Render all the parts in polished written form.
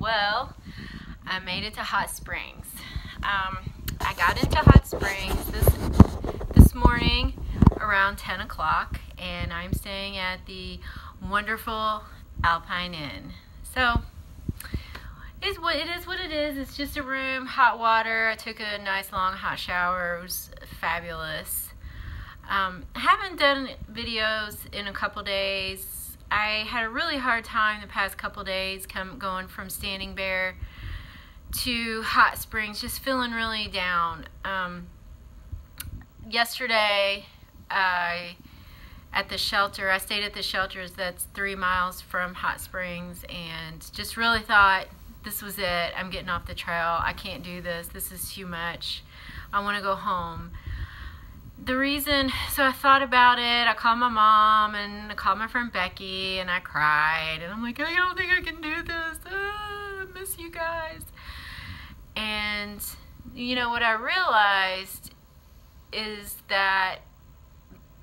Well, I made it to Hot Springs. I got into Hot Springs this morning around 10 o'clock, and I'm staying at the wonderful Alpine Inn. So, it is what it is. It's just a room, hot water. I took a nice long hot shower. It was fabulous. I haven't done videos in a couple days. I had a really hard time the past couple days going from Standing Bear to Hot Springs, just feeling really down. Yesterday, at the shelter, I stayed at the shelters that's 3 miles from Hot Springs, and just really thought, this was it. I'm getting off the trail. I can't do this. This is too much. I want to go home. So I thought about it. I called my mom and I called my friend Becky and I cried. And I'm like, I don't think I can do this. I miss you guys. And, you know, what I realized is that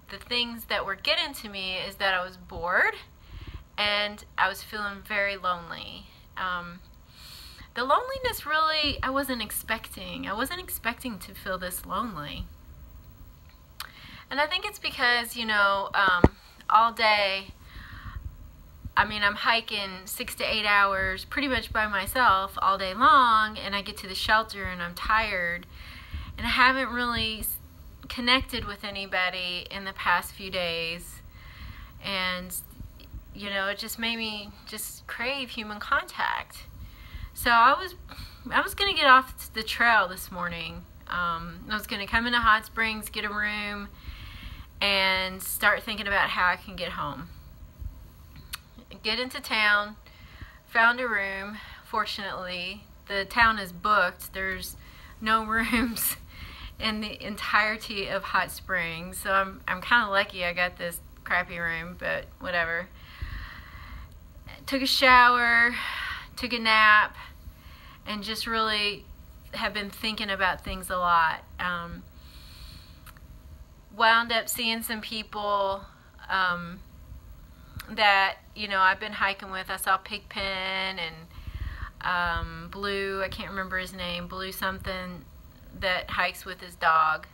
the things that were getting to me is that I was bored and I was feeling very lonely. The loneliness really, I wasn't expecting. I wasn't expecting to feel this lonely. And I think it's because, you know, all day, I mean, I'm hiking 6 to 8 hours pretty much by myself all day long, and I get to the shelter and I'm tired, and I haven't really connected with anybody in the past few days, and, you know, it just made me just crave human contact. So I was going to get off the trail this morning. I was going to come into Hot Springs, get a room, and start thinking about how I can get home. Get into town, found a room. Fortunately, the town is booked. There's no rooms in the entirety of Hot Springs, so I'm kind of lucky I got this crappy room, but whatever. Took a shower, took a nap, and just really have been thinking about things a lot. Wound up seeing some people that, you know, I've been hiking with. I saw Pigpen and Blue, I can't remember his name, Blue something, that hikes with his dog,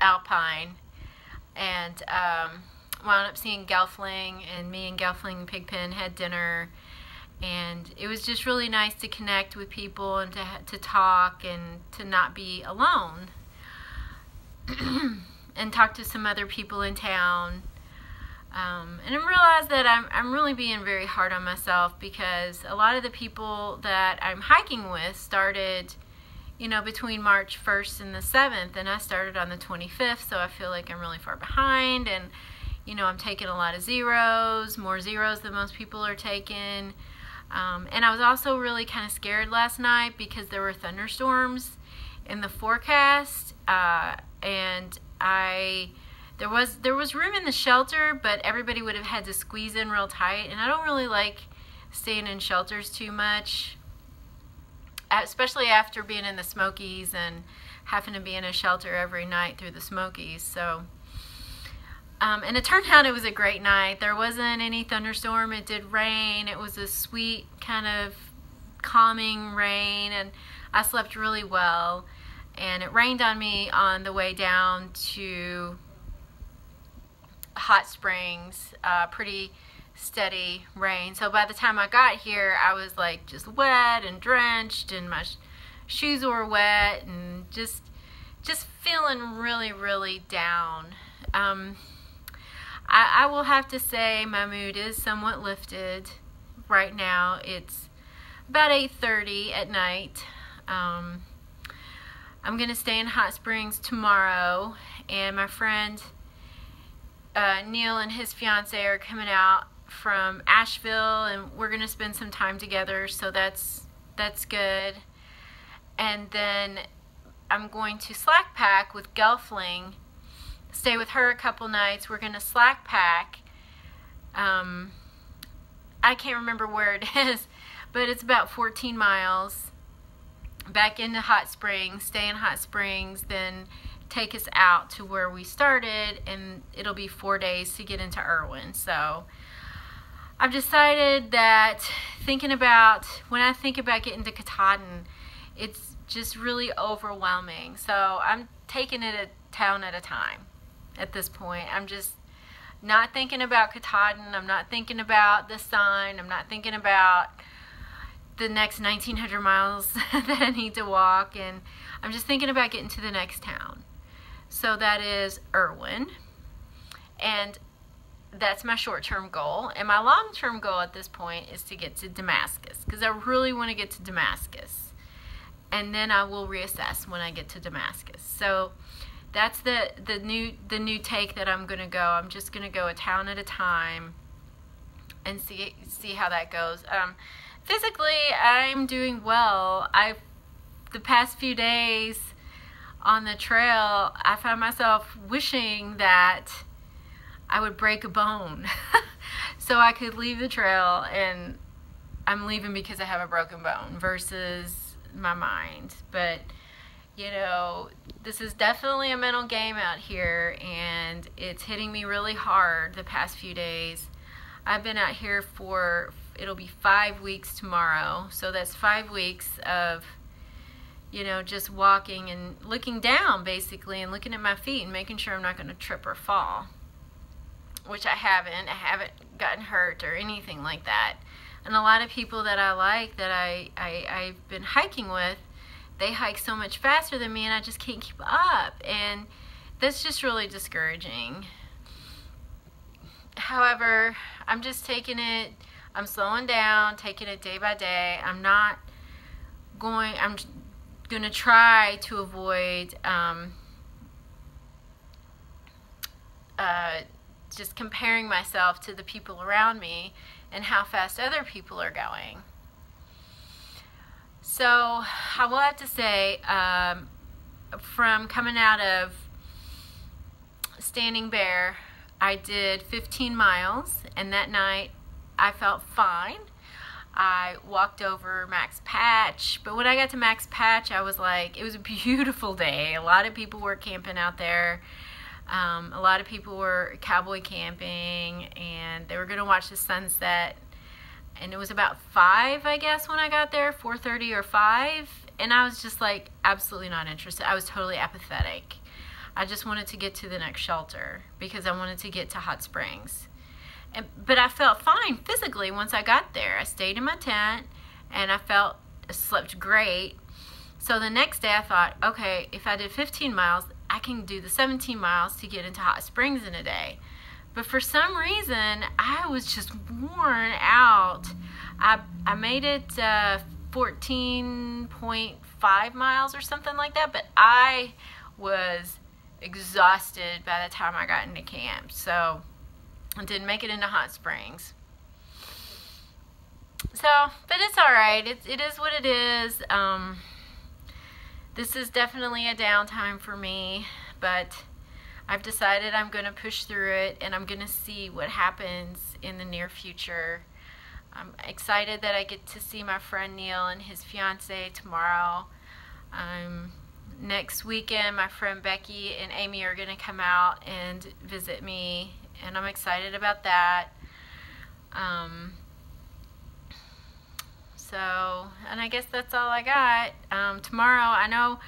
Alpine. And wound up seeing Gelfling, and me and Gelfling and Pigpen had dinner. And it was just really nice to connect with people and to talk and to not be alone. And talk to some other people in town. And I realized that I'm really being very hard on myself, because a lot of the people that I'm hiking with started, you know, between March 1st and the 7th, and I started on the 25th, so I feel like I'm really far behind, and, you know, I'm taking a lot of zeros, more zeros than most people are taking. And I was also really kind of scared last night because there were thunderstorms in the forecast, and there was room in the shelter, but everybody would have had to squeeze in real tight, and I don't really like staying in shelters too much, especially after being in the Smokies and having to be in a shelter every night through the Smokies. So and it turned out it was a great night. There wasn't any thunderstorm. It did rain. It was a sweet kind of calming rain, and I slept really well. And it rained on me on the way down to Hot Springs, pretty steady rain. So by the time I got here, I was like just wet and drenched, and my shoes were wet, and just feeling really, really down. I will have to say my mood is somewhat lifted right now. It's about 8:30 at night. I'm going to stay in Hot Springs tomorrow, and my friend Neil and his fiance are coming out from Asheville, and we're going to spend some time together, so that's good. And then I'm going to slack pack with Gelfling, stay with her a couple nights. We're going to slack pack. I can't remember where it is, but it's about 14 miles. Back into Hot Springs, stay in Hot Springs, then take us out to where we started, and it'll be 4 days to get into Irwin. So I've decided that when I think about getting to Katahdin, it's just really overwhelming. So I'm taking it a town at a time at this point. I'm just not thinking about Katahdin. I'm not thinking about the sign. I'm not thinking about the next 1,900 miles that I need to walk. And I'm just thinking about getting to the next town. So that is Erwin. And that's my short-term goal. And my long-term goal at this point is to get to Damascus, because I really want to get to Damascus. And then I will reassess when I get to Damascus. So that's the new take that I'm going to go. I'm just going to go a town at a time and see how that goes. Physically, I'm doing well. The past few days on the trail, I found myself wishing that I would break a bone so I could leave the trail, and I'm leaving because I have a broken bone versus my mind. But you know, this is definitely a mental game out here, and it's hitting me really hard the past few days. I've been out here for, it'll be 5 weeks tomorrow, so that's 5 weeks of, you know, just walking and looking down basically and looking at my feet and making sure I'm not going to trip or fall, which I haven't gotten hurt or anything like that. And a lot of people that I like, that I've been hiking with, they hike so much faster than me, and I just can't keep up, and that's just really discouraging. However, I'm just taking it, I'm slowing down, taking it day by day. I'm going to try to avoid just comparing myself to the people around me and how fast other people are going. So I will have to say, from coming out of Standing Bear, I did 15 miles, and that night I felt fine. I walked over Max Patch, but when I got to Max Patch, I was like, it was a beautiful day. A lot of people were camping out there. A lot of people were cowboy camping, and they were going to watch the sunset. And it was about 5, I guess, when I got there, 4:30 or 5, and I was just like absolutely not interested. I was totally apathetic. I just wanted to get to the next shelter because I wanted to get to Hot Springs. But I felt fine physically once I got there. I stayed in my tent, and I slept great. So the next day I thought, okay, if I did 15 miles, I can do the 17 miles to get into Hot Springs in a day. But for some reason, I was just worn out. I made it 14.5 miles or something like that, but I was exhausted by the time I got into camp. So I didn't make it into Hot Springs. So, but it's all right. It is what it is. This is definitely a downtime for me, but I've decided I'm going to push through it, and I'm going to see what happens in the near future. I'm excited that I get to see my friend Neil and his fiance tomorrow. Next weekend, my friend Becky and Amy are going to come out and visit me, and I'm excited about that. And I guess that's all I got. Tomorrow, I know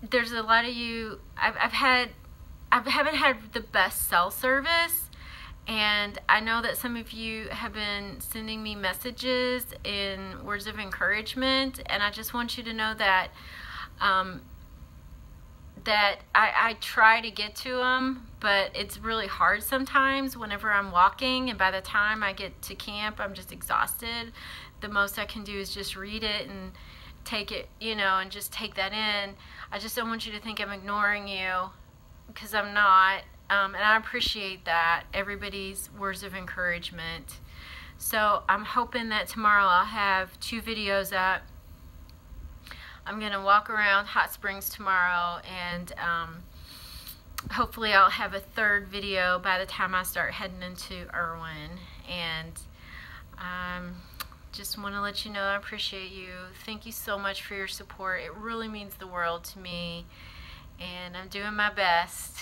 there's a lot of you, I haven't had the best cell service, and I know that some of you have been sending me messages in words of encouragement, and I just want you to know that I try to get to them, but it's really hard sometimes whenever I'm walking, and by the time I get to camp, I'm just exhausted. The most I can do is just read it and take it, you know, and just take that in. I just don't want you to think I'm ignoring you, because I'm not, and I appreciate that, everybody's words of encouragement. So I'm hoping that tomorrow I'll have 2 videos up. I'm going to walk around Hot Springs tomorrow, and hopefully I'll have a 3rd video by the time I start heading into Erwin. And just want to let you know I appreciate you. Thank you so much for your support. It really means the world to me, and I'm doing my best.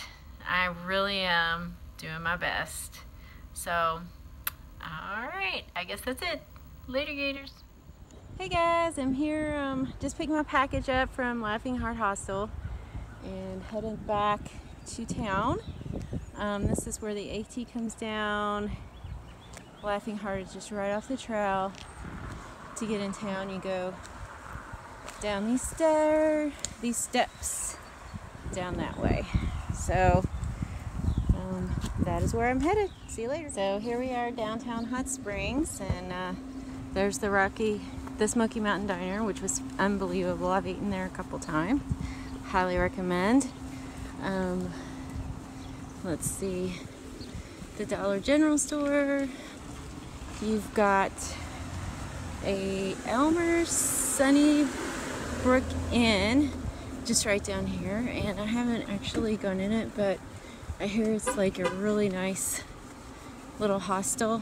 I really am doing my best. So, all right. I guess that's it. Later, Gators. Hey guys, I'm here just picking my package up from Laughing Heart Hostel and heading back to town. This is where the AT comes down. Laughing Heart is just right off the trail. To get in town, you go down these steps down that way. So that is where I'm headed. See you later. So here we are downtown Hot Springs, and there's the Smoky Mountain Diner, which was unbelievable. I've eaten there a couple times. Highly recommend. Let's see, the Dollar General store. You've got a Elmer's Sunnybrook Inn just right down here, and I haven't actually gone in it, but I hear it's like a really nice little hostel.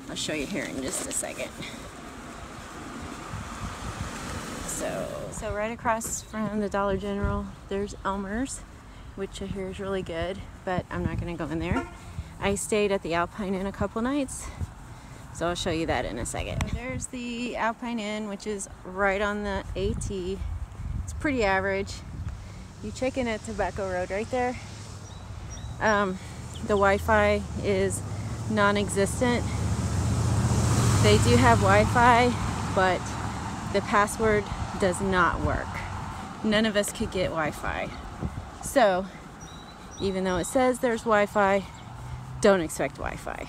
I'll show you here in just a second. So right across from the Dollar General, there's Elmer's, which I hear is really good, but I'm not going to go in there. I stayed at the Alpine Inn a couple nights, so I'll show you that in a second. So there's the Alpine Inn, which is right on the AT. It's pretty average. You check in at Tobacco Road right there. The Wi-Fi is non-existent. They do have Wi-Fi, but the password does not work. None of us could get Wi-Fi. So, even though it says there's Wi-Fi, don't expect Wi-Fi.